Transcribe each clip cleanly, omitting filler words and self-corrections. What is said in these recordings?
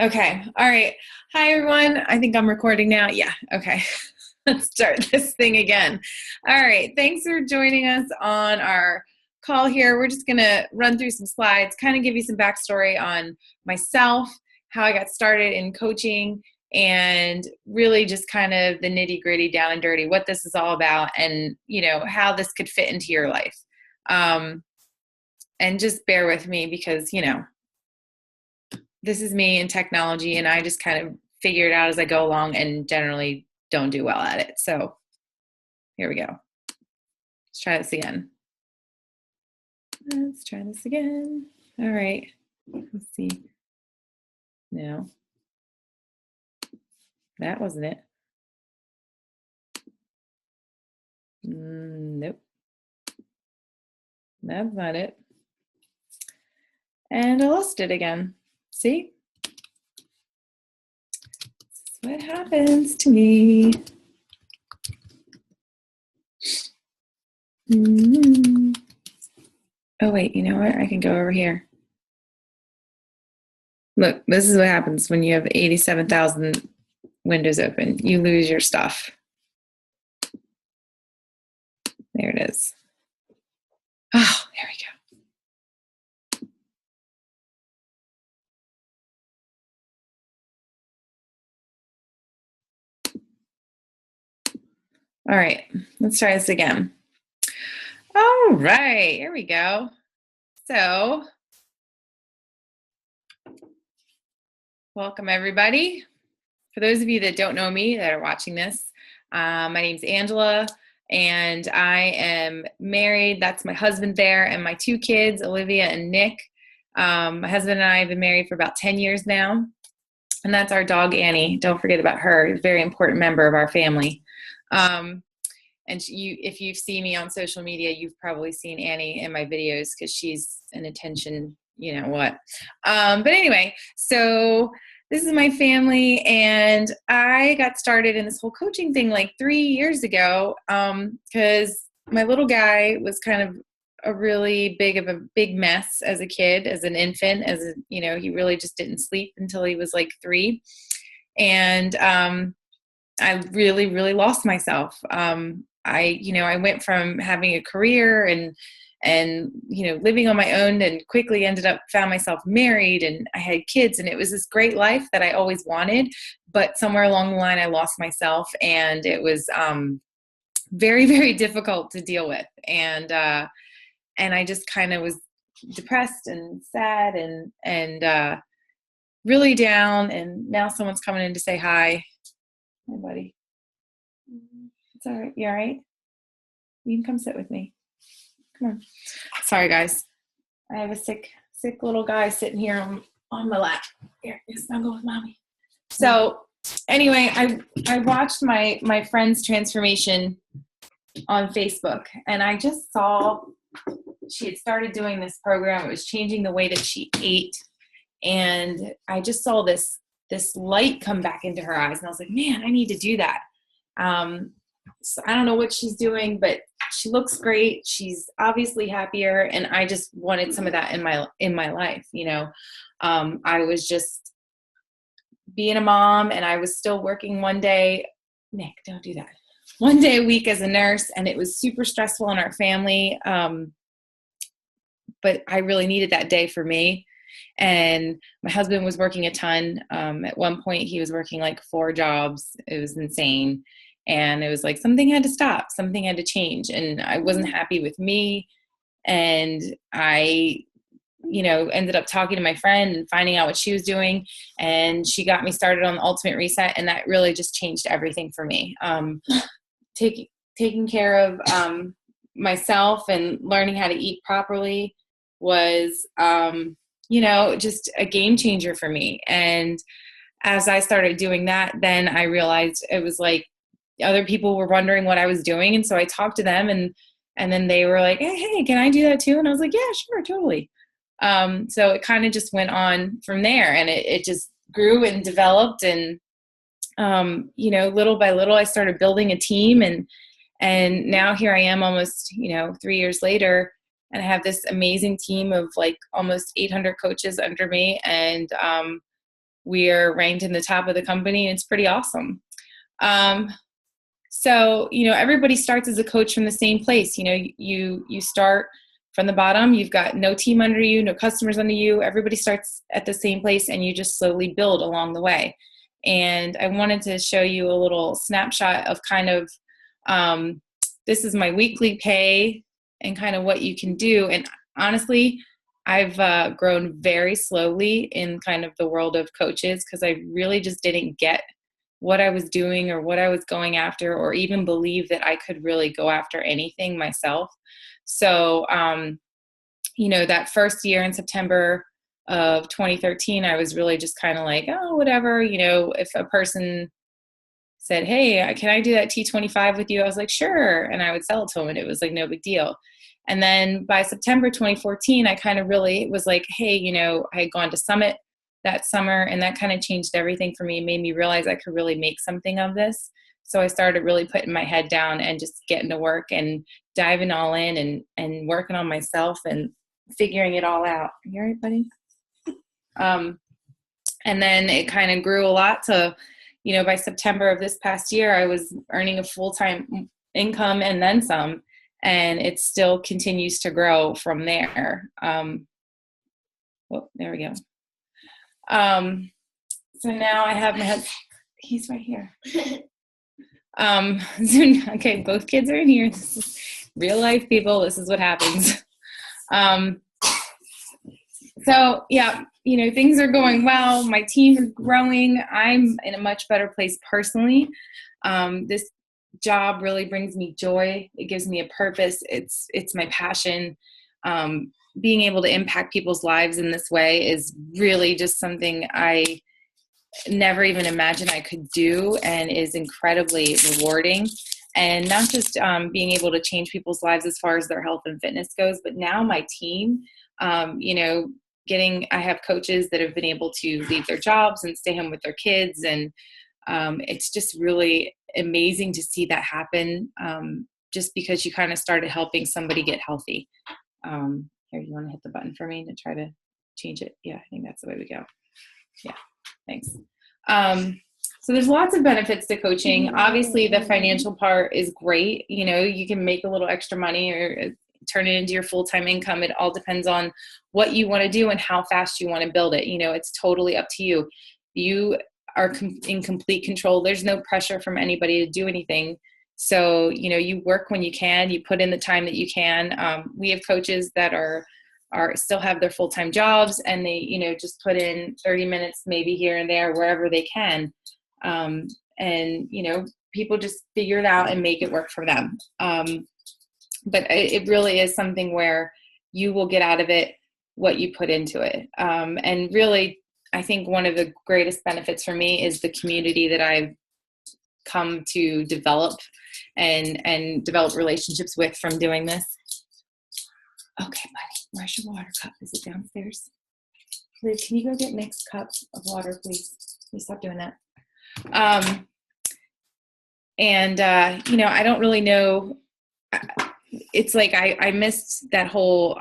Okay. All right. Hi, everyone. I think I'm recording now. Yeah. Okay. Let's start this thing again. All right. Thanks for joining us on our call here. We're just going to run through some slides, kind of give you some backstory on myself, how I got started in coaching, and really just kind of the nitty gritty, down and dirty, what this is all about, and, how this could fit into your life. And just bear with me because, this is me in technology, and I just kind of figure it out as I go along and generally don't do well at it. So here we go. Let's try this again. All right. Let's see. No, that wasn't it. Nope. That's not it. And I lost it again. See? This is what happens to me. Oh, wait, you know what? I can go over here. Look, this is what happens when you have 87,000 windows open. You lose your stuff. There it is. Oh, there we go. All right, let's try this again. All right, here we go. So, welcome everybody. For those of you that don't know me that are watching this, my name's Angela, and I am married. That's my husband there, and my two kids, Olivia and Nick. My husband and I have been married for about 10 years now, and that's our dog, Annie. Don't forget about her, a very important member of our family. And if you've seen me on social media, you've probably seen Annie in my videos because she's an attention, you know what. But anyway, so this is my family, and I got started in this whole coaching thing like 3 years ago because my little guy was kind of a really big mess as a kid, as an infant, he really just didn't sleep until he was like 3. And I really, really lost myself. I went from having a career and living on my own, and quickly found myself married, and I had kids, and it was this great life that I always wanted. But somewhere along the line, I lost myself, and it was very, very difficult to deal with. And I just kind of was depressed and sad and really down. And now someone's coming in to say hi. Hi, buddy. It's all right. You all right? You can come sit with me. Come on. Sorry, guys. I have a sick little guy sitting here on my lap. Here, snuggle with mommy. So anyway, I watched my friend's transformation on Facebook, and I just saw she had started doing this program. It was changing the way that she ate, and I just saw this light come back into her eyes, and I was like, man, I need to do that. So I don't know what she's doing, but she looks great. She's obviously happier, and I just wanted some of that in my life. I was just being a mom, and I was still working one day. Nick, don't do that. One day a week as a nurse, and it was super stressful in our family. But I really needed that day for me. And my husband was working a ton. At one point, he was working like 4 jobs. It was insane. And it was like something had to stop. Something had to change. And I wasn't happy with me. And I, ended up talking to my friend and finding out what she was doing. And she got me started on the Ultimate Reset. And that really just changed everything for me. Taking care of myself and learning how to eat properly was, just a game changer for me. And as I started doing that, then I realized it was like other people were wondering what I was doing. And so I talked to them, and then they were like, hey, can I do that too? And I was like, yeah, sure, totally. So it kind of just went on from there, and it just grew and developed. And, little by little, I started building a team, and now here I am almost, 3 years later, and I have this amazing team of like almost 800 coaches under me. And we are ranked in the top of the company, and it's pretty awesome. So, everybody starts as a coach from the same place. You start from the bottom. You've got no team under you, no customers under you. Everybody starts at the same place, and you just slowly build along the way. And I wanted to show you a little snapshot of kind of, this is my weekly pay and kind of what you can do. And honestly, I've grown very slowly in kind of the world of coaches, because I really just didn't get what I was doing or what I was going after, or even believe that I could really go after anything myself. So, that first year in September of 2013, I was really just kind of like, oh, whatever, if a person said, hey, can I do that T25 with you? I was like, sure. And I would sell it to them, and it was like no big deal. And then by September 2014, I kind of really was like, hey, I had gone to Summit that summer, and that kind of changed everything for me. It made me realize I could really make something of this. So I started really putting my head down and just getting to work and diving all in and working on myself and figuring it all out. You all right, buddy? And then it kind of grew a lot to, by September of this past year, I was earning a full-time income and then some, and it still continues to grow from there. There we go. So now I have my husband. He's right here. Okay, both kids are in here. This is real life, people. This is what happens. So yeah, things are going well. My team is growing. I'm in a much better place personally. This job really brings me joy. It gives me a purpose. It's my passion. Being able to impact people's lives in this way is really just something I never even imagined I could do, and is incredibly rewarding. And not just being able to change people's lives as far as their health and fitness goes, but now my team, I have coaches that have been able to leave their jobs and stay home with their kids. And it's just really amazing to see that happen, just because you kind of started helping somebody get healthy. Here, you want to hit the button for me to try to change it? Yeah, I think that's the way we go. Yeah, thanks. So there's lots of benefits to coaching. Obviously, the financial part is great. You can make a little extra money or turn it into your full-time income. It all depends on what you want to do and how fast you want to build it. It's totally up to you. You are in complete control. There's no pressure from anybody to do anything. So, you work when you can, you put in the time that you can. We have coaches that are still have their full-time jobs, and they, just put in 30 minutes, maybe here and there, wherever they can. And people just figure it out and make it work for them. But it really is something where you will get out of it what you put into it. And really, I think one of the greatest benefits for me is the community that I've come to develop and develop relationships with from doing this. Okay, buddy, where's your water cup? Is it downstairs? Liz, can you go get Nick's cup of water, please? Please stop doing that. I don't really know. It's like I missed that whole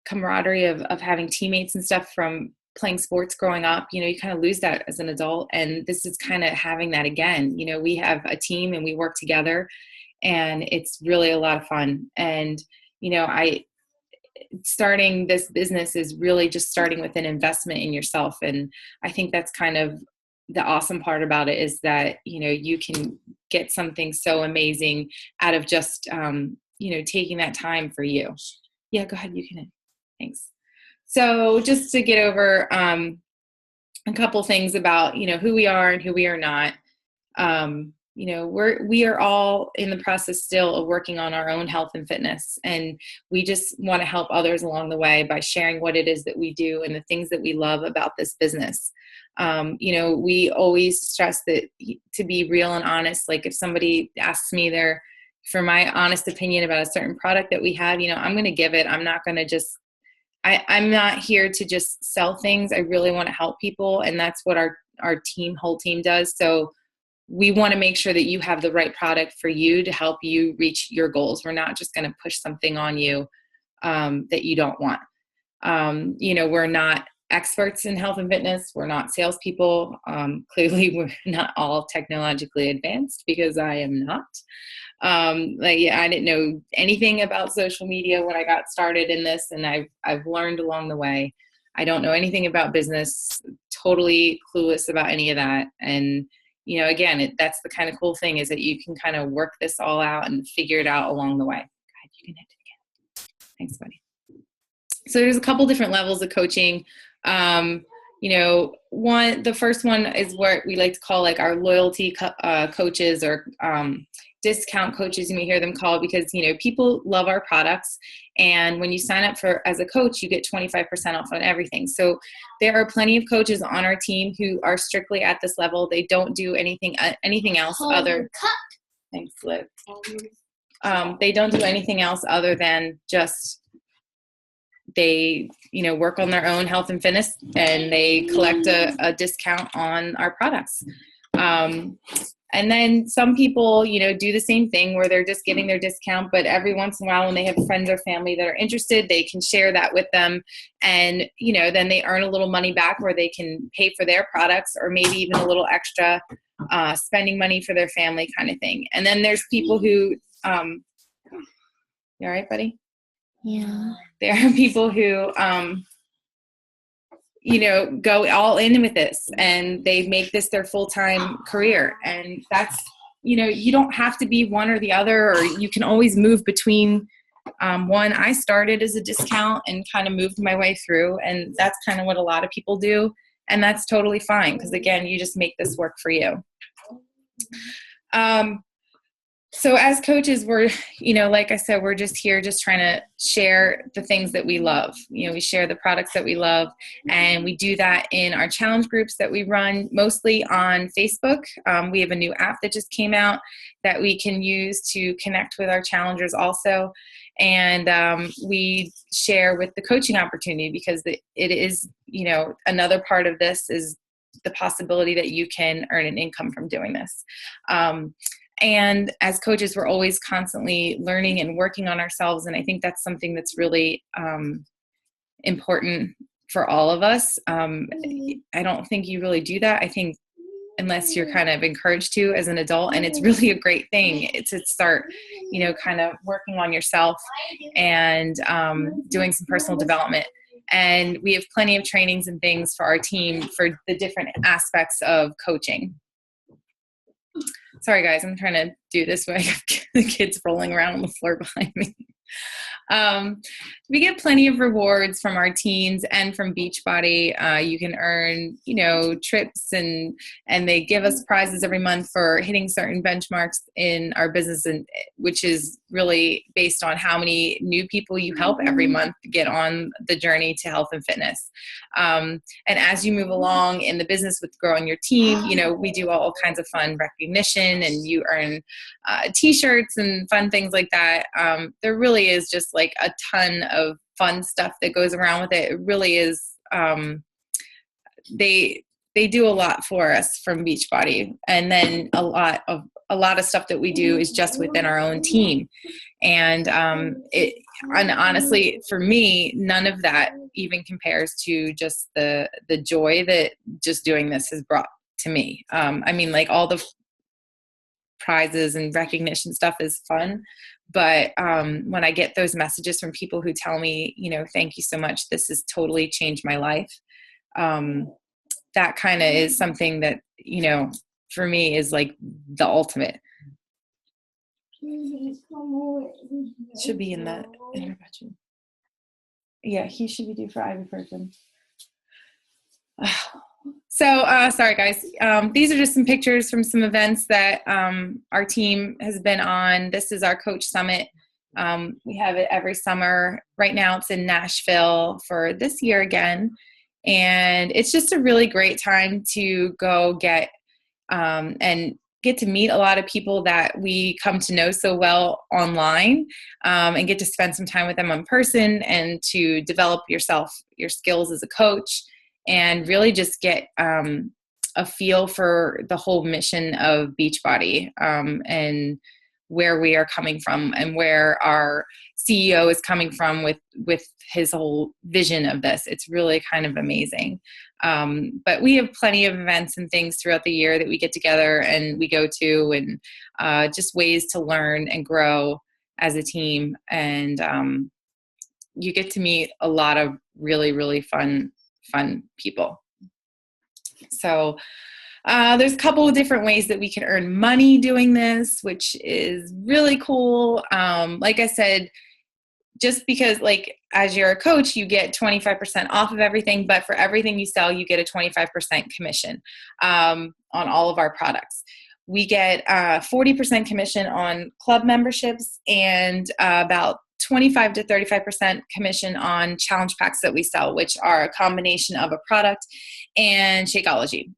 camaraderie of having teammates and stuff from playing sports growing up. You kind of lose that as an adult, and this is kind of having that again. We have a team and we work together, and it's really a lot of fun. And starting this business is really just starting with an investment in yourself. And I think that's kind of the awesome part about it, is that, you can get something so amazing out of just, taking that time for you. Yeah, go ahead. You can. Thanks. So just to get over a couple things about, who we are and who we are not. We are all in the process still of working on our own health and fitness. And we just want to help others along the way by sharing what it is that we do and the things that we love about this business. We always stress that to be real and honest. Like if somebody asks me for my honest opinion about a certain product that we have, I'm going to give it. I'm not going to just, I'm not here to just sell things. I really want to help people. And that's what our whole team does. So we want to make sure that you have the right product for you to help you reach your goals. We're not just going to push something on you that you don't want. We're not experts in health and fitness. We're not salespeople. Clearly, we're not all technologically advanced because I am not. I didn't know anything about social media when I got started in this, and I've learned along the way. I don't know anything about business, totally clueless about any of that. And, again, that's the kind of cool thing, is that you can kind of work this all out and figure it out along the way. God, you can hit it again. Thanks, buddy. So there's a couple different levels of coaching. The first one is what we like to call like our loyalty coaches, or discount coaches, you may hear them called, because, people love our products. And when you sign up as a coach, you get 25% off on everything. So there are plenty of coaches on our team who are strictly at this level. They don't do anything else other. Thanks, Liv. They don't do anything else other than just they, work on their own health and fitness, and they collect a discount on our products. And then some people, do the same thing where they're just getting their discount, but every once in a while when they have friends or family that are interested, they can share that with them. And, then they earn a little money back where they can pay for their products, or maybe even a little extra spending money for their family kind of thing. And then there's people who, you all right, buddy? Yeah. There are people who, go all in with this, and they make this their full-time career. And that's, you don't have to be one or the other, or you can always move between one. I started as a discount and kind of moved my way through, and that's kind of what a lot of people do. And that's totally fine, because again, you just make this work for you. So as coaches, we're, like I said, we're just here just trying to share the things that we love. We share the products that we love, and we do that in our challenge groups that we run mostly on Facebook. We have a new app that just came out that we can use to connect with our challengers also. And we share with the coaching opportunity, because it is, another part of this is the possibility that you can earn an income from doing this. And as coaches, we're always constantly learning and working on ourselves. And I think that's something that's really important for all of us. I don't think you really do that, I think, unless you're kind of encouraged to as an adult. And it's really a great thing to start, kind of working on yourself and doing some personal development. And we have plenty of trainings and things for our team for the different aspects of coaching. Sorry, guys, I'm trying to do this while I have the kids rolling around on the floor behind me. We get plenty of rewards from our teens and from Beachbody. You can earn, trips, and they give us prizes every month for hitting certain benchmarks in our business, and which is really based on how many new people you help every month get on the journey to health and fitness. And as you move along in the business with growing your team, we do all kinds of fun recognition, and you earn t-shirts and fun things like that. There really is just like a ton of fun stuff that goes around with it. It really is. They do a lot for us from Beachbody, and then a lot of stuff that we do is just within our own team. And and honestly, for me, none of that even compares to just the joy that just doing this has brought to me. I mean, like, all the prizes and recognition stuff is fun, but when I get those messages from people who tell me, thank you so much, this has totally changed my life, that kind of is something that, for me is like the ultimate. It should be in the introduction. Yeah, he should be due for ibuprofen. So, sorry guys. These are just some pictures from some events that our team has been on. This is our Coach Summit. We have it every summer. Right now it's in Nashville for this year again. And it's just a really great time to go get and get to meet a lot of people that we come to know so well online, and get to spend some time with them in person, and to develop your skills as a coach, and really just get a feel for the whole mission of Beachbody, and where we are coming from and where our CEO is coming from with his whole vision of this. It's really kind of amazing. But we have plenty of events and things throughout the year that we get together and we go to, and just ways to learn and grow as a team. And you get to meet a lot of really, really fun people. So there's a couple of different ways that we can earn money doing this, which is really cool. Like I said, just because like as you're a coach, you get 25% off of everything, but for everything you sell, you get a 25% commission on all of our products. We get 40% commission on club memberships and about 25 to 35% commission on challenge packs that we sell, which are a combination of a product and Shakeology.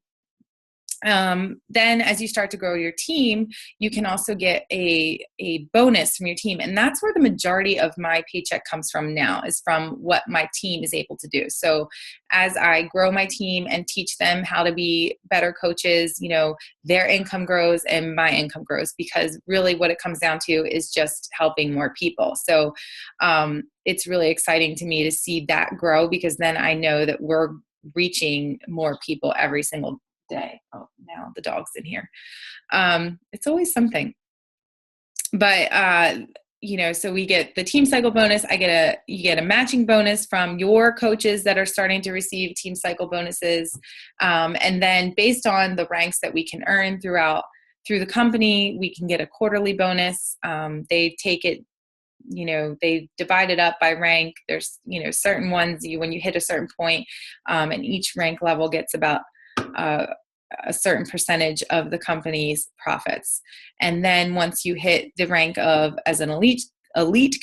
Then as you start to grow your team, you can also get a bonus from your team. And that's where the majority of my paycheck comes from now, is from what my team is able to do. So as I grow my team and teach them how to be better coaches, their income grows and my income grows, because really what it comes down to is just helping more people. So it's really exciting to me to see that grow, because then I know that we're reaching more people every single day. Oh, now the dog's in here. It's always something. But so we get the team cycle bonus. You get a matching bonus from your coaches that are starting to receive team cycle bonuses. And then based on the ranks that we can earn through the company, we can get a quarterly bonus. They take it, they divide it up by rank. There's, certain ones when you hit a certain point, and each rank level gets about a certain percentage of the company's profits. And then once you hit the rank of as an elite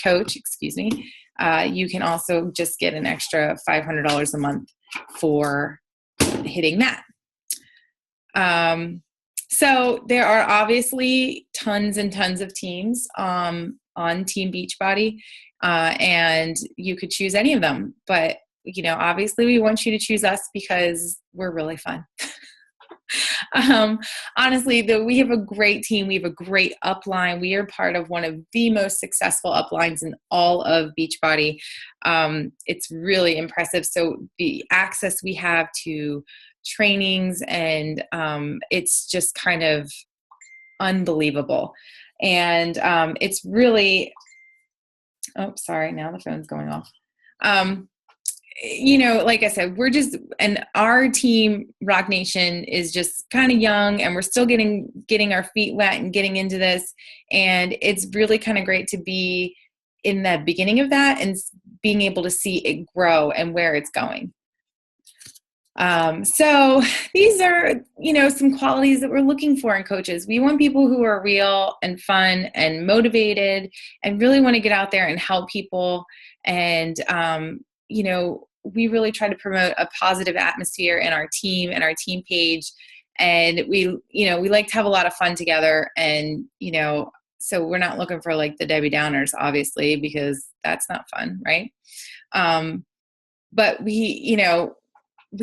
coach, you can also just get an extra $500 a month for hitting that. So there are obviously tons and tons of teams on Team Beachbody, and you could choose any of them. But obviously we want you to choose us because we're really fun. Honestly, we have a great team. We have a great upline. We are part of one of the most successful uplines in all of Beachbody. It's really impressive. So the access we have to trainings and it's just kind of unbelievable. And it's really, sorry, now the phone's going off. Like I said, and our team, Rock Nation, is just kind of young, and we're still getting our feet wet and getting into this. And it's really kind of great to be in the beginning of that and being able to see it grow and where it's going. So these are, some qualities that we're looking for in coaches. We want people who are real and fun and motivated and really want to get out there and help people. And, we really try to promote a positive atmosphere in our team and our team page. And we like to have a lot of fun together. And, so we're not looking for like the Debbie Downers, obviously, because that's not fun. Right. But we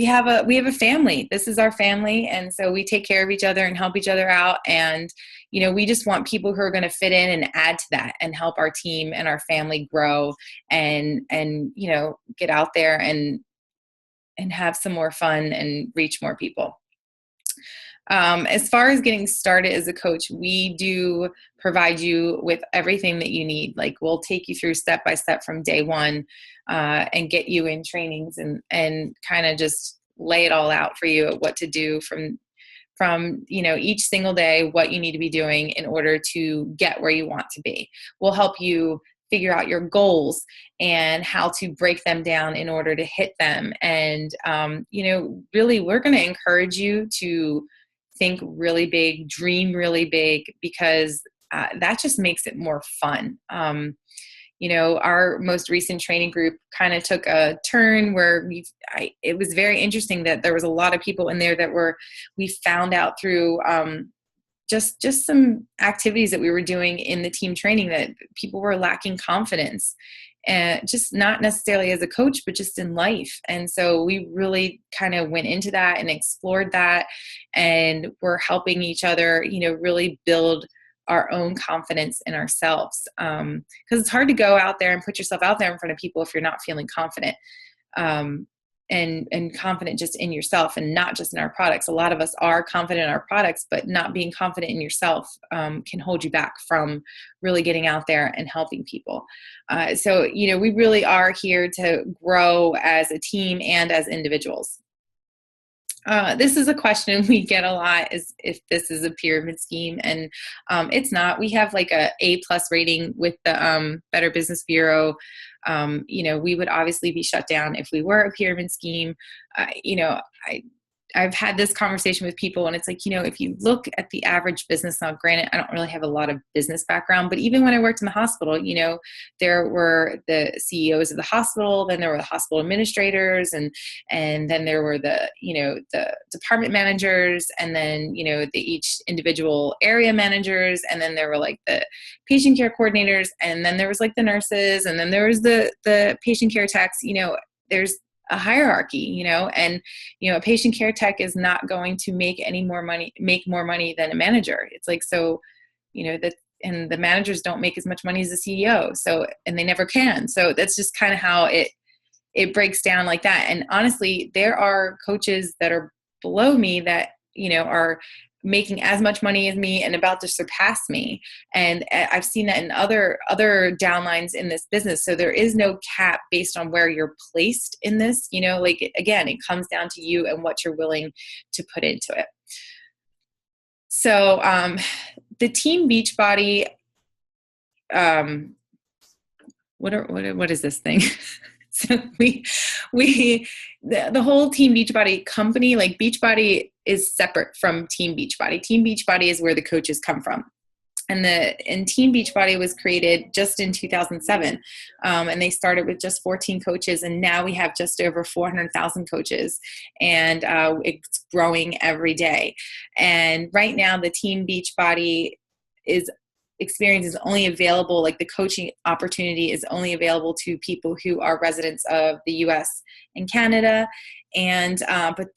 have a family. This is our family. And so we take care of each other and help each other out. And, we just want people who are going to fit in and add to that and help our team and our family grow and get out there and have some more fun and reach more people. As far as getting started as a coach, we do provide you with everything that you need. Like, we'll take you through step by step from day one, and get you in trainings and kind of just lay it all out for you at what to do from each single day, what you need to be doing in order to get where you want to be. We'll help you figure out your goals and how to break them down in order to hit them. And, really, we're going to encourage you to think really big, dream really big, because that just makes it more fun. Our most recent training group kind of took a turn where it was very interesting that there was a lot of people in there that we found out through just some activities that we were doing in the team training that people were lacking confidence, and just not necessarily as a coach, but just in life. And so we really kind of went into that and explored that, and we're helping each other, really build our own confidence in ourselves. Because it's hard to go out there and put yourself out there in front of people if you're not feeling confident. And confident just in yourself and not just in our products. A lot of us are confident in our products, but not being confident in yourself can hold you back from really getting out there and helping people. So, we really are here to grow as a team and as individuals. This is a question we get a lot, is if this is a pyramid scheme, and it's not. We have like a A+ rating with the Better Business Bureau. We would obviously be shut down if we were a pyramid scheme. I've had this conversation with people, and it's like, if you look at the average business, now granted, I don't really have a lot of business background, but even when I worked in the hospital, there were the CEOs of the hospital, then there were the hospital administrators, and then there were the department managers, and then, each individual area managers, and then there were like the patient care coordinators, and then there was like the nurses, and then there was the patient care techs. There's a hierarchy, and, a patient care tech is not going to make more money than a manager. It's like, so, and the managers don't make as much money as the CEO. So, and they never can. So that's just kind of how it breaks down like that. And honestly, there are coaches that are below me that, are making as much money as me and about to surpass me. And I've seen that in other downlines in this business. So there is no cap based on where you're placed in this, again, it comes down to you and what you're willing to put into it. So, the Team Beachbody, what is this thing? So the whole Team Beachbody company, like Beachbody is separate from Team Beachbody. Team Beachbody is where the coaches come from. And Team Beachbody was created just in 2007. And they started with just 14 coaches. And now we have just over 400,000 coaches. And it's growing every day. And right now the Team Beachbody experience is only available, like the coaching opportunity is only available to people who are residents of the US and Canada. And, but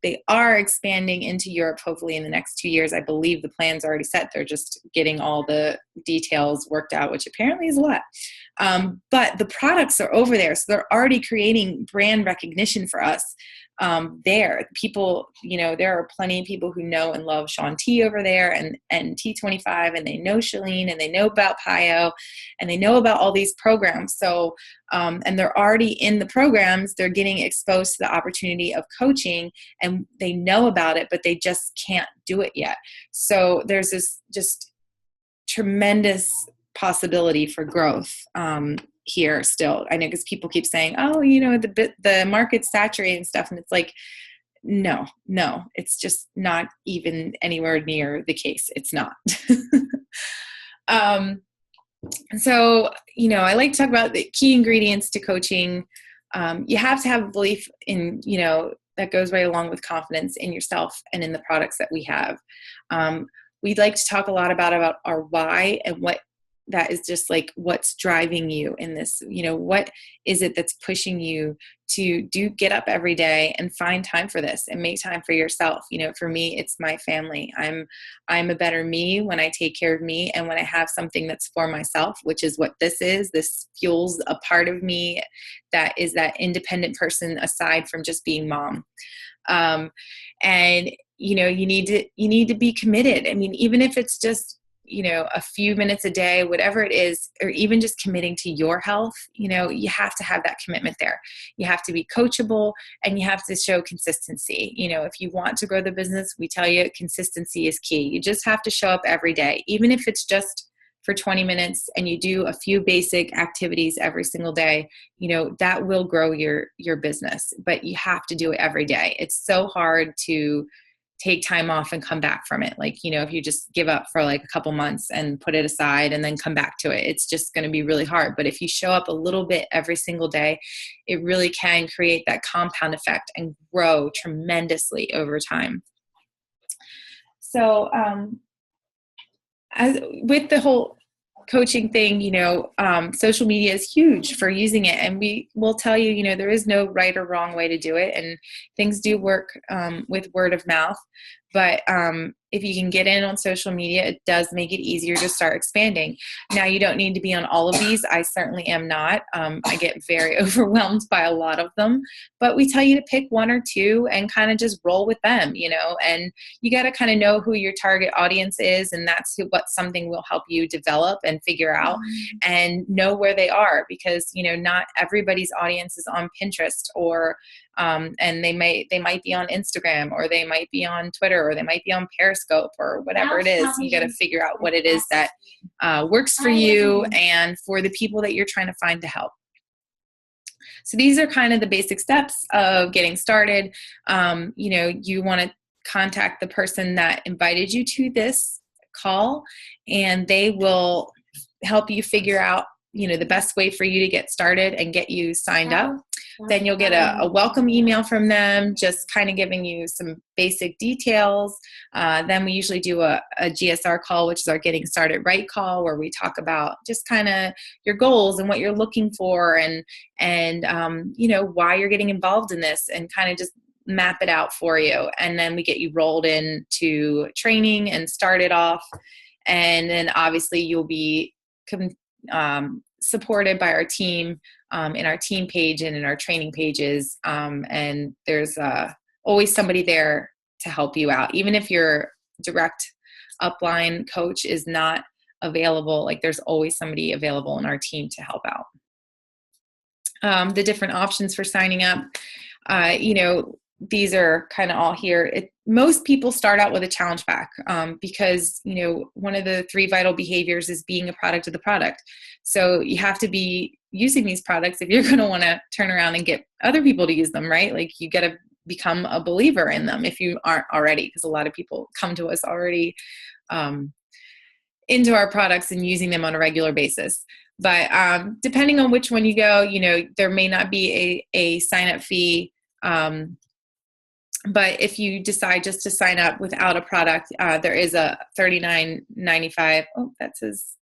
they are expanding into Europe, hopefully in the next 2 years. I believe the plan's already set. They're just getting all the details worked out, which apparently is a lot. But the products are over there. So they're already creating brand recognition for us. There, people, there are plenty of people who know and love Shaun T over there and T25, and they know Shalene, and they know about PIO, and they know about all these programs. So, and they're already in the programs, they're getting exposed to the opportunity of coaching, and they know about it, but they just can't do it yet. So there's this just tremendous possibility for growth, here still. I know, because people keep saying, oh, the market's saturated and stuff. And it's like, no, it's just not even anywhere near the case. It's not. So, I like to talk about the key ingredients to coaching. You have to have a belief in, that goes right along with confidence in yourself and in the products that we have. We'd like to talk a lot about our why, and what that is just like what's driving you in this, what is it that's pushing you to get up every day and find time for this and make time for yourself. For me, it's my family. I'm a better me when I take care of me, and when I have something that's for myself, which is what this is. This fuels a part of me that is that independent person aside from just being mom. And you need to be committed. I mean, even if it's just a few minutes a day, whatever it is, or even just committing to your health, you have to have that commitment there. You have to be coachable, and you have to show consistency. If you want to grow the business, we tell you consistency is key. You just have to show up every day, even if it's just for 20 minutes and you do a few basic activities every single day, that will grow your business, but you have to do it every day. It's so hard to take time off and come back from it. Like, if you just give up for like a couple months and put it aside and then come back to it, it's just going to be really hard. But if you show up a little bit every single day, it really can create that compound effect and grow tremendously over time. So, as with the whole coaching thing, social media is huge for using it. And we will tell you, there is no right or wrong way to do it. And things do work with word of mouth. But if you can get in on social media, it does make it easier to start expanding. Now, you don't need to be on all of these. I certainly am not. I get very overwhelmed by a lot of them, but we tell you to pick one or two and kind of just roll with them, and you got to kind of know who your target audience is. And that's what something will help you develop and figure out and know where they are, because, not everybody's audience is on Pinterest or and they might be on Instagram, or they might be on Twitter, or they might be on Periscope, or whatever it is. You got to figure out what it is that works for you and for the people that you're trying to find to help. So these are kind of the basic steps of getting started. You want to contact the person that invited you to this call, and they will help you figure out, the best way for you to get started and get you signed up. Then you'll get a welcome email from them, just kind of giving you some basic details. Then we usually do a GSR call, which is our Getting Started Right call, where we talk about just kind of your goals and what you're looking for, and why you're getting involved in this, and kind of just map it out for you. And then we get you rolled into training and started off. And then obviously you'll be supported by our team in our team page and in our training pages. And there's always somebody there to help you out. Even if your direct upline coach is not available, there's always somebody available in our team to help out. The different options for signing up, these are kind of all here. Most people start out with a challenge pack because, one of the 3 vital behaviors is being a product of the product. So you have to be using these products if you're going to want to turn around and get other people to use them, right? You got to become a believer in them if you aren't already, because a lot of people come to us already into our products and using them on a regular basis. But depending on which one you go, there may not be a sign-up fee. But if you decide just to sign up without a product, there is a $39.95. Oh, that says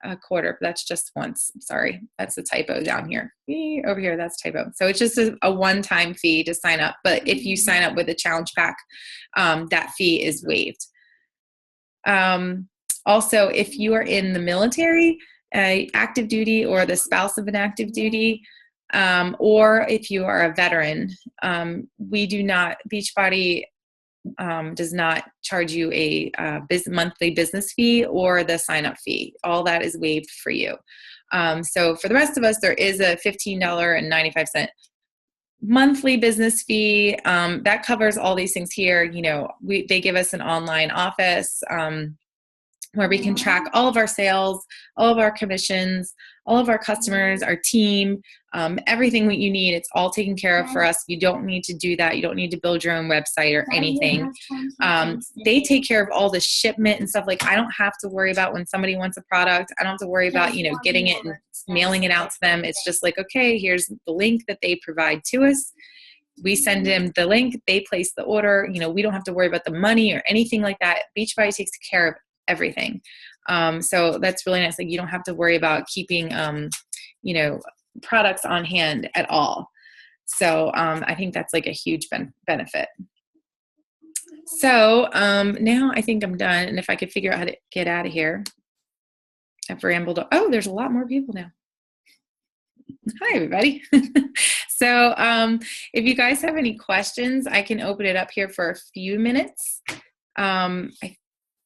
a quarter. But that's just once. Sorry. That's a typo down here. Over here, that's typo. So it's just a one-time fee to sign up. But if you sign up with a challenge pack, that fee is waived. Also, if you are in the military, active duty, or the spouse of an active duty, or if you are a veteran, Beachbody does not charge you a monthly business fee or the sign-up fee. All that is waived for you. So for the rest of us, there is a $15.95 monthly business fee. That covers all these things here. They give us an online office where we can track all of our sales, all of our commissions, all of our customers, our team, everything that you need. It's all taken care of for us. You don't need to do that. You don't need to build your own website or anything. They take care of all the shipment and stuff. I don't have to worry about when somebody wants a product. I don't have to worry about, getting it and mailing it out to them. It's just okay, here's the link that they provide to us. We send them the link. They place the order. We don't have to worry about the money or anything like that. Beachbody takes care of everything. So that's really nice. You don't have to worry about keeping, products on hand at all. So I think that's a huge benefit. So now I think I'm done. And if I could figure out how to get out of here, I've rambled. Oh, there's a lot more people now. Hi, everybody. So if you guys have any questions, I can open it up here for a few minutes. I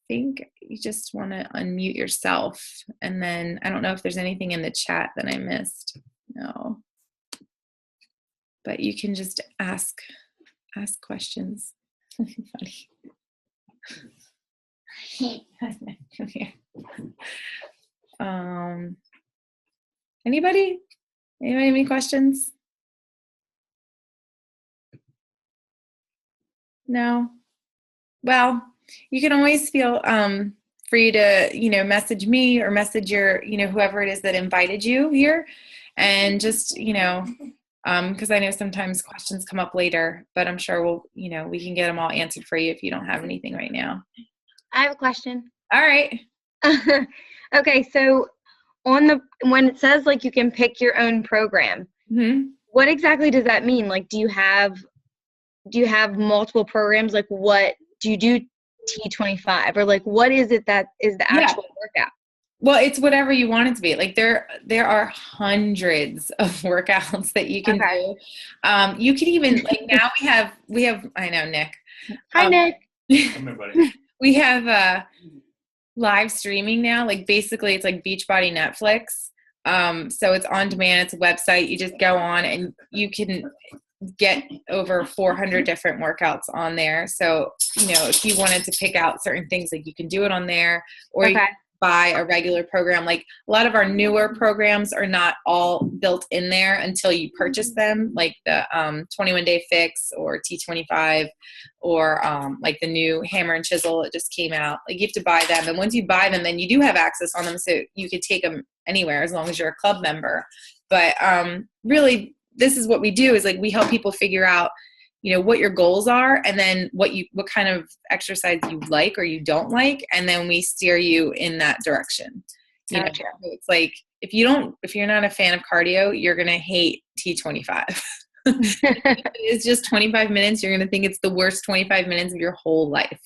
think you just want to unmute yourself, and then I don't know if there's anything in the chat that I missed. No, but you can just ask questions. Funny. Come here. Anybody have any questions? No. Well, you can always feel free to, message me or message your, whoever it is that invited you here. And just, because I know sometimes questions come up later, but I'm sure we can get them all answered for you if you don't have anything right now. I have a question. All right. Okay. So when it says you can pick your own program, what exactly does that mean? Do you have multiple programs? What do you do T25, or like what is it that is the actual workout? Well, it's whatever you want it to be. Like there are hundreds of workouts that you can do. You can even like now we have I know Nick. Hi Nick. Come here, buddy. We have live streaming now. Like basically it's like Beachbody Netflix. So it's on demand. It's a website. You just go on and you can get over 400 different workouts on there. So, if you wanted to pick out certain things, like you can do it on there, or you can buy a regular program. Like a lot of our newer programs are not all built in there until you purchase them, like the 21-day fix or T25 or like the new hammer and chisel that just came out. Like you have to buy them. And once you buy them, then you do have access on them. So you could take them anywhere as long as you're a club member. But really, this is what we do is like we help people figure out what your goals are, and then what kind of exercise you like or you don't like, and then we steer you in that direction. Gotcha. It's like if you're not a fan of cardio, you're gonna hate T25. It's just 25 minutes. You're gonna think it's the worst 25 minutes of your whole life.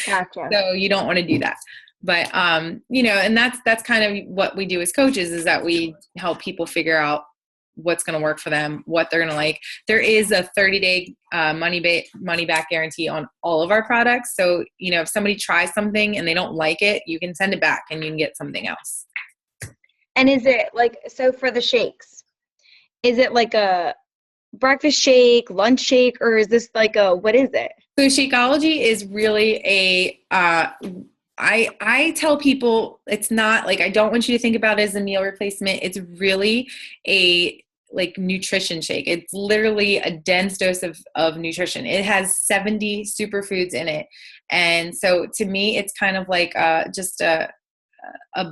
Gotcha. So you don't want to do that. But and that's kind of what we do as coaches, is that we help people figure out what's going to work for them, what they're going to like. There is a 30-day money back guarantee on all of our products. So, if somebody tries something and they don't like it, you can send it back and you can get something else. And is it like, so for the shakes, is it like a breakfast shake, lunch shake, or is this like what is it? So Shakeology is really I tell people it's not like, I don't want you to think about it as a meal replacement. It's really a like nutrition shake. It's literally a dense dose of nutrition. It has 70 superfoods in it. And so to me, it's kind of like just a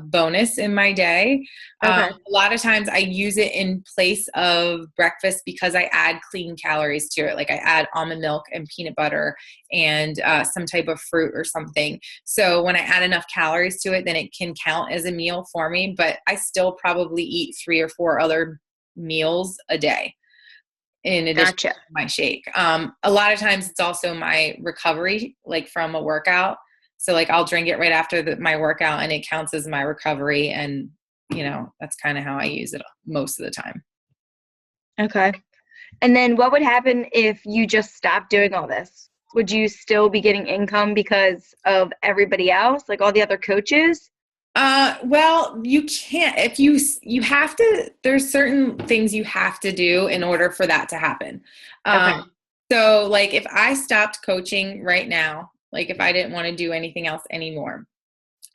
bonus in my day. A lot of times I use it in place of breakfast because I add clean calories to it. Like I add almond milk and peanut butter and some type of fruit or something. So when I add enough calories to it, then it can count as a meal for me, but I still probably eat 3 or 4 other meals a day in addition to my shake. A lot of times it's also my recovery, like from a workout. So like I'll drink it right after my workout and it counts as my recovery. And, that's kind of how I use it most of the time. Okay. And then what would happen if you just stopped doing all this? Would you still be getting income because of everybody else, like all the other coaches? Well, you can't, if you have to, there's certain things you have to do in order for that to happen. So like if I stopped coaching right now, like if I didn't want to do anything else anymore,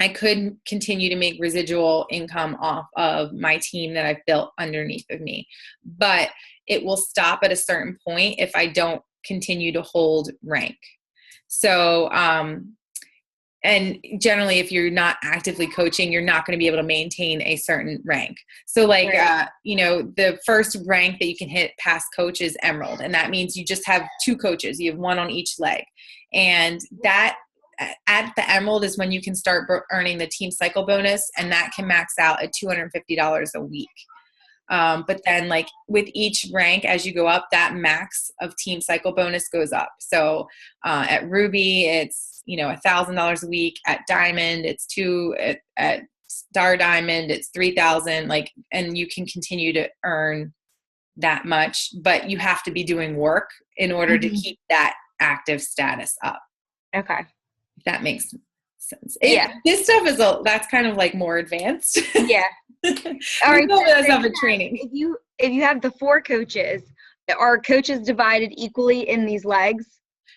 I could continue to make residual income off of my team that I've built underneath of me, but it will stop at a certain point if I don't continue to hold rank. So, and generally, if you're not actively coaching, you're not going to be able to maintain a certain rank. So like, the first rank that you can hit past coach is Emerald. And that means you just have 2 coaches. You have 1 on each leg. And that at the Emerald is when you can start earning the team cycle bonus. And that can max out at $250 a week. But then like with each rank, as you go up, that max of team cycle bonus goes up. So at Ruby, it's, $1,000 a week. At Diamond, it's at Star Diamond, it's $3,000. Like, and you can continue to earn that much, but you have to be doing work in order to keep that active status up. Okay. If that makes sense. Yeah. This stuff that's kind of like more advanced. Yeah. All right. That's stuff in training. If you have the 4 coaches, are coaches divided equally in these legs?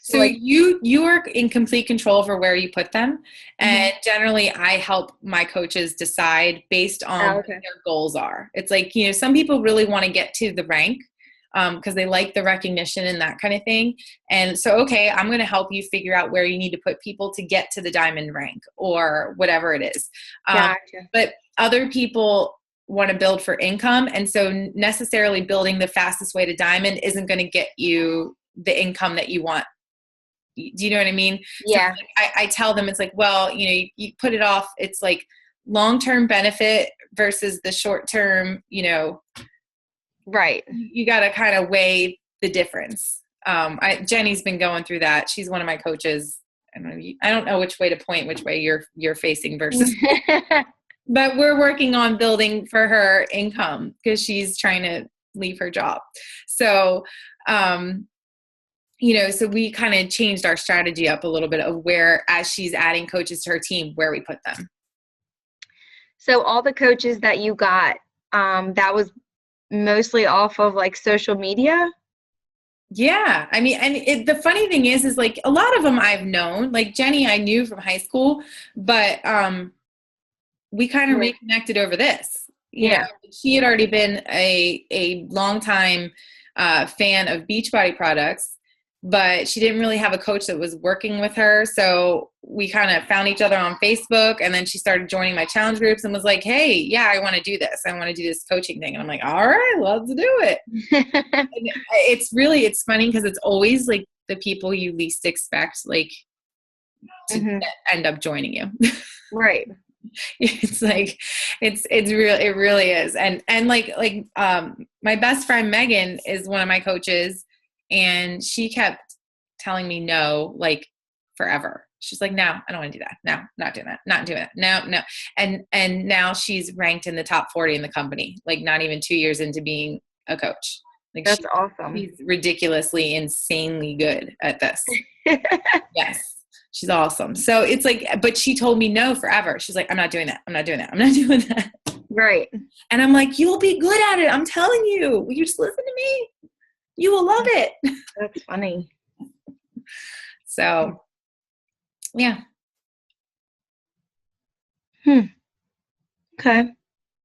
So like, you are in complete control over where you put them. And generally I help my coaches decide based on what their goals are. It's like, some people really want to get to the rank because they like the recognition and that kind of thing. And so, okay, I'm going to help you figure out where you need to put people to get to the diamond rank or whatever it is. Gotcha. But other people want to build for income. And so necessarily building the fastest way to diamond isn't going to get you the income that you want. Do you know what I mean? Yeah. So I tell them, it's like, well, you put it off. It's like long-term benefit versus the short-term, right. You got to kind of weigh the difference. Jenny's been going through that. She's one of my coaches I don't know which way to point, which way you're facing versus, but we're working on building for her income because she's trying to leave her job. So, so we kind of changed our strategy up a little bit of where, as she's adding coaches to her team, where we put them. So all the coaches that you got, that was mostly off of like social media? Yeah. I mean, and the funny thing is like a lot of them I've known, like Jenny, I knew from high school, but we kind of reconnected over this. You know, she had already been a long time fan of Beachbody products, but she didn't really have a coach that was working with her. So we kind of found each other on Facebook, and then she started joining my challenge groups and was like, hey, yeah, I want to do this. I want to do this coaching thing. And I'm like, all right, let's do it. It's funny because it's always like the people you least expect, like to end up joining you. Right. It's like, it really is. And like, my best friend, Megan, is one of my coaches, and she kept telling me no, like forever. She's like, no, I don't want to do that. No, not doing that. Not doing it. No. And now she's ranked in the top 40 in the company, like not even 2 years into being a coach. Like that's awesome. She's ridiculously, insanely good at this. Yes. She's awesome. So it's like, but she told me no forever. She's like, I'm not doing that. I'm not doing that. I'm not doing that. Right. And I'm like, you'll be good at it. I'm telling you. Will you just listen to me? You will love it. That's funny. So, yeah. Okay.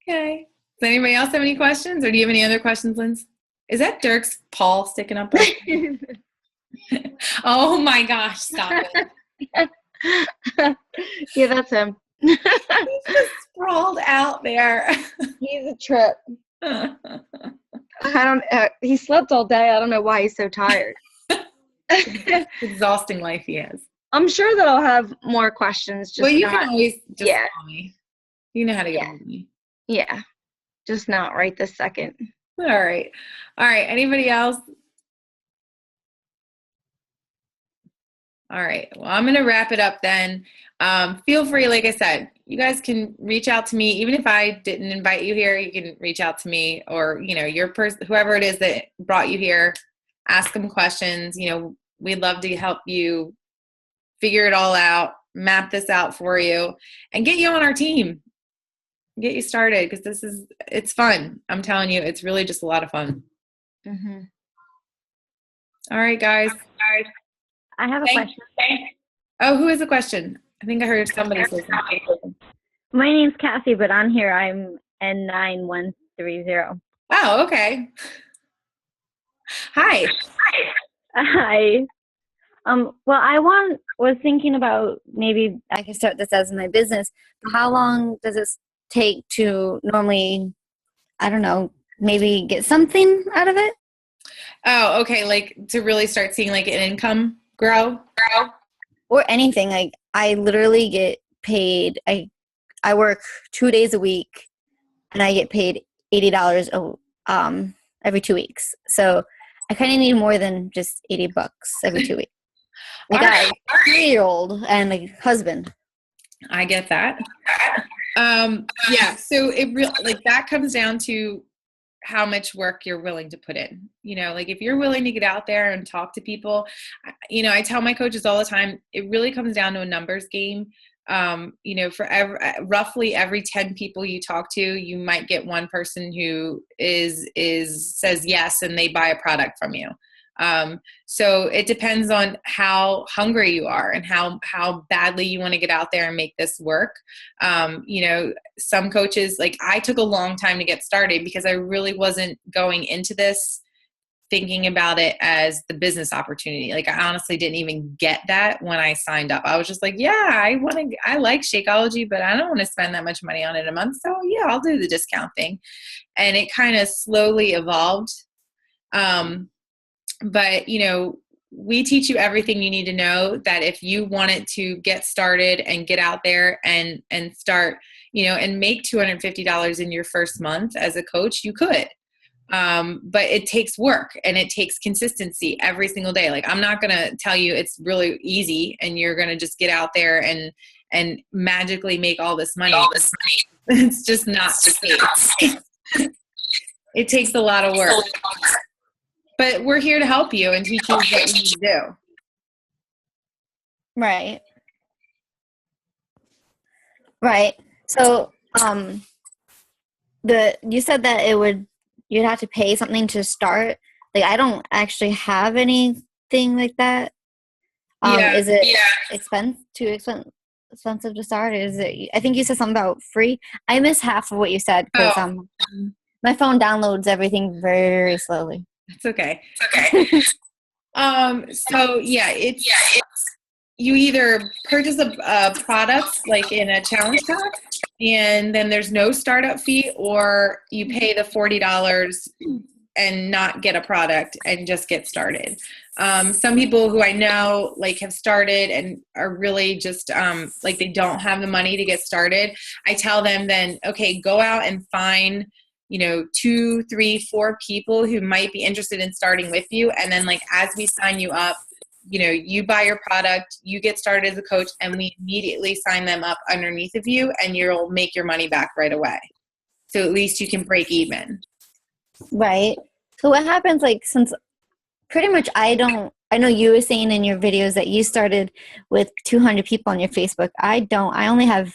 Okay. Does anybody else have any questions, or do you have any other questions, Linz? Is that Dirk's paw sticking up? Oh my gosh! Stop it. Yeah, that's him. He's just sprawled out there. He's a trip. He slept all day. I don't know why he's so tired. Exhausting life he has. I'm sure that I'll have more questions. Well, you can always just call me. You know how to get hold of me. Yeah. Just not right this second. All right. Anybody else? All right. Well, I'm going to wrap it up then. Feel free, like I said, you guys can reach out to me. Even if I didn't invite you here, you can reach out to me, or, your person, whoever it is that brought you here, ask them questions. We'd love to help you figure it all out, map this out for you, and get you on our team. Get you started, because it's fun. I'm telling you, it's really just a lot of fun. Mm-hmm. All right, guys. I have a question. Oh, who has a question? I think I heard somebody say something. My name's Cassie, but on here I'm N9130. Oh, okay. Hi. Hi. Well, was thinking about maybe I can start this as my business. How long does it take to normally, I don't know, maybe get something out of it? Oh, okay. Like to really start seeing like an income grow? Or anything. Like I literally get paid. I work 2 days a week, and I get paid $80 every 2 weeks. So I kind of need more than just $80 every 2 weeks. I got a 3-year-old and a husband. I get that. Yeah. So that comes down to how much work you're willing to put in. Like if you're willing to get out there and talk to people, I tell my coaches all the time, it really comes down to a numbers game. For roughly every 10 people you talk to, you might get one person who says yes, and they buy a product from you. So it depends on how hungry you are and how badly you want to get out there and make this work. Some coaches, like I took a long time to get started because I really wasn't going into this thinking about it as the business opportunity. Like I honestly didn't even get that when I signed up. I was just like, yeah, I like Shakeology, but I don't want to spend that much money on it a month. So yeah, I'll do the discount thing. And it kind of slowly evolved. But we teach you everything you need to know, that if you wanted to get started and get out there and start, and make $250 in your first month as a coach, you could. But it takes work and it takes consistency every single day. Like, I'm not going to tell you it's really easy and you're going to just get out there and magically make all this money. It's just not the case. It takes a lot of work. But we're here to help you and teach you what you need to do. Right. Right. So, you said that you'd have to pay something to start. Like, I don't actually have anything like that. Is it too expensive to start? Is it? I think you said something about free. I missed half of what you said because my phone downloads everything very slowly. It's okay. So yeah, it's you either purchase a product like in a challenge pack, and then there's no startup fee, or you pay the $40 and not get a product and just get started. Some people who I know like have started and are really just like they don't have the money to get started. I tell them then, okay, go out and find 2, 3, 4 people who might be interested in starting with you. And then like, as we sign you up, you buy your product, you get started as a coach, and we immediately sign them up underneath of you, and you'll make your money back right away. So at least you can break even. Right. So what happens, like, since pretty much I know you were saying in your videos that you started with 200 people on your Facebook. I only have,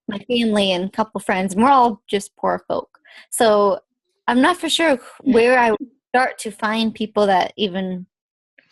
my family and a couple friends, and we're all just poor folk. So I'm not for sure where I would start to find people that even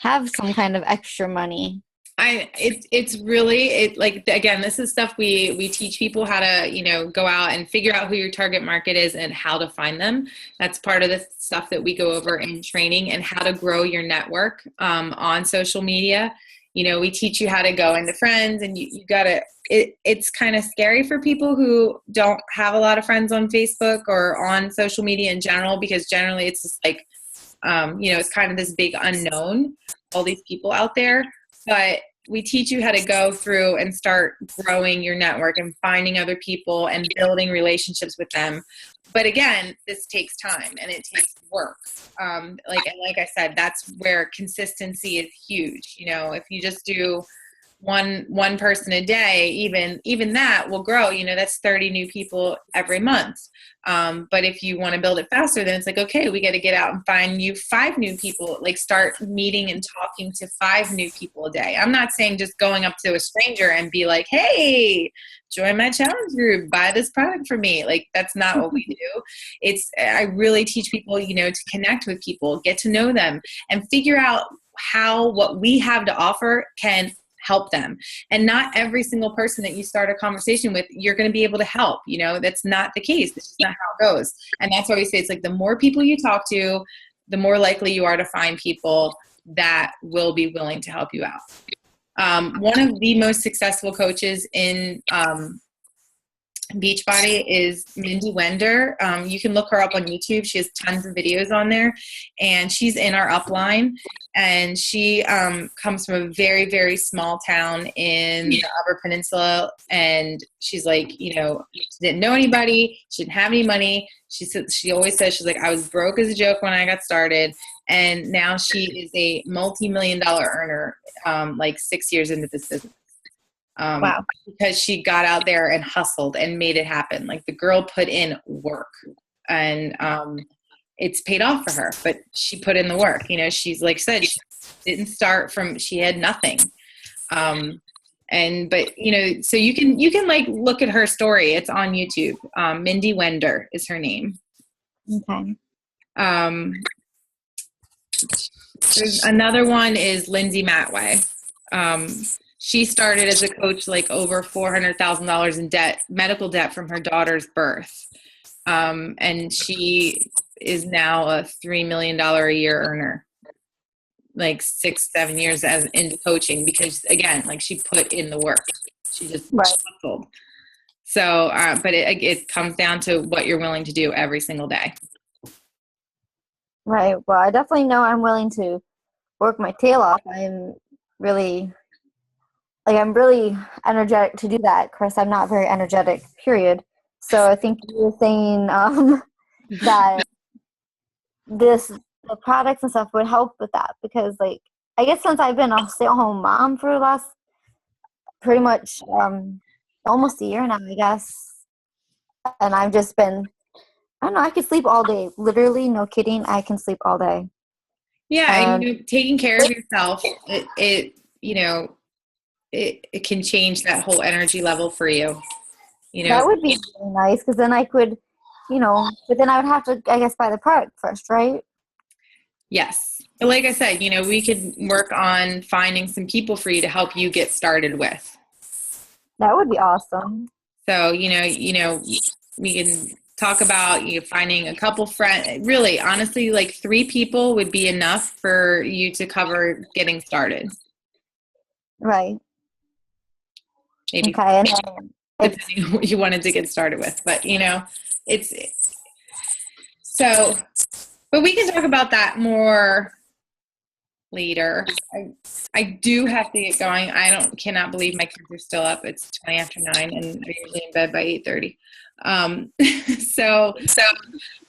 have some kind of extra money. It's really like, again, this is stuff we teach people how to go out and figure out who your target market is and how to find them. That's part of the stuff that we go over in training, and how to grow your network on social media. We teach you how to go into friends, and you gotta, it's kind of scary for people who don't have a lot of friends on Facebook or on social media in general, because generally it's just like, it's kind of this big unknown, all these people out there. But we teach you how to go through and start growing your network and finding other people and building relationships with them. But again, this takes time and it takes work. Like I said, that's where consistency is huge. If you just do one person a day, even that will grow. That's 30 new people every month. But if you want to build it faster, then it's like, okay, we got to get out and find you 5 new people. Like, start meeting and talking to 5 new people a day. I'm not saying just going up to a stranger and be like, hey, join my challenge group, buy this product for me. Like, that's not what we do. I really teach people, to connect with people, get to know them, and figure out how what we have to offer can help them. And not every single person that you start a conversation with, you're going to be able to help. That's not the case. That's just not how it goes. And that's why we say it's like, the more people you talk to, the more likely you are to find people that will be willing to help you out. One of the most successful coaches in Beachbody is Mindy Wender. You can look her up on YouTube. She has tons of videos on there, and she's in our upline. And she comes from a very, very small town in the Upper Peninsula. And she's like, she didn't know anybody. She didn't have any money. She always says, she's like, I was broke as a joke when I got started. And now she is a multi-million-dollar earner, like 6 years into this business. Wow. Because she got out there and hustled and made it happen. Like, the girl put in work, and it's paid off for her, but she put in the work. She's like said, she didn't start from, she had nothing. So you can like look at her story. It's on YouTube. Mindy Wender is her name. Okay. There's another one is Lindsay Matway. She started as a coach, like over $400,000 in debt, medical debt from her daughter's birth. And she is now a $3 million a year earner, like 6-7 years into coaching, because again, like, she put in the work. She just hustled. So, but it comes down to what you're willing to do every single day. Right. Well, I definitely know I'm willing to work my tail off. I'm really energetic to do that. Of course, I'm not very energetic, period. So I think you were saying that the products and stuff would help with that, because like I guess since I've been a stay-at-home mom for the last pretty much almost a year now, I guess, and I've just been, I don't know, I could sleep all day. Literally, no kidding, I can sleep all day. Yeah, and taking care of yourself, it can change that whole energy level for you. That would be really nice, because then I could, but then I would have to, I guess, buy the product first, right? Yes. But like I said, we could work on finding some people for you to help you get started with. That would be awesome. So, we can talk about finding a couple friends. Really, honestly, like 3 people would be enough for you to cover getting started. Right. Maybe okay. depending on what you wanted to get started with. But, it's so, but we can talk about that more later. I do have to get going. Cannot believe my kids are still up. It's 20 after 9 and they're usually in bed by 8:30. So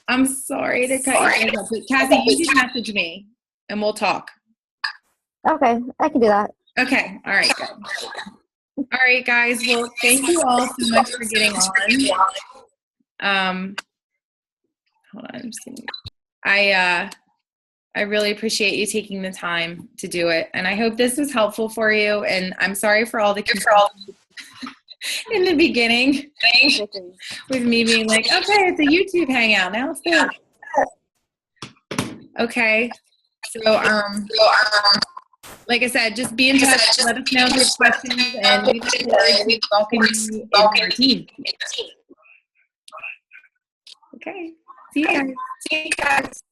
I'm sorry to cut you guys off, but Kathy, you can message me and we'll talk. Okay, I can do that. Okay. All right. Good. All right, guys. Well, thank you all so much for getting on. Hold on. I'm just kidding. I really appreciate you taking the time to do it. And I hope this was helpful for you. And I'm sorry for all the confusion in the beginning with me being like, okay, it's a YouTube hangout. Now it's this. Okay. So, like I said, just be in touch. Let us know if you have questions, and we look forward to welcoming you into our team. Okay. See you guys.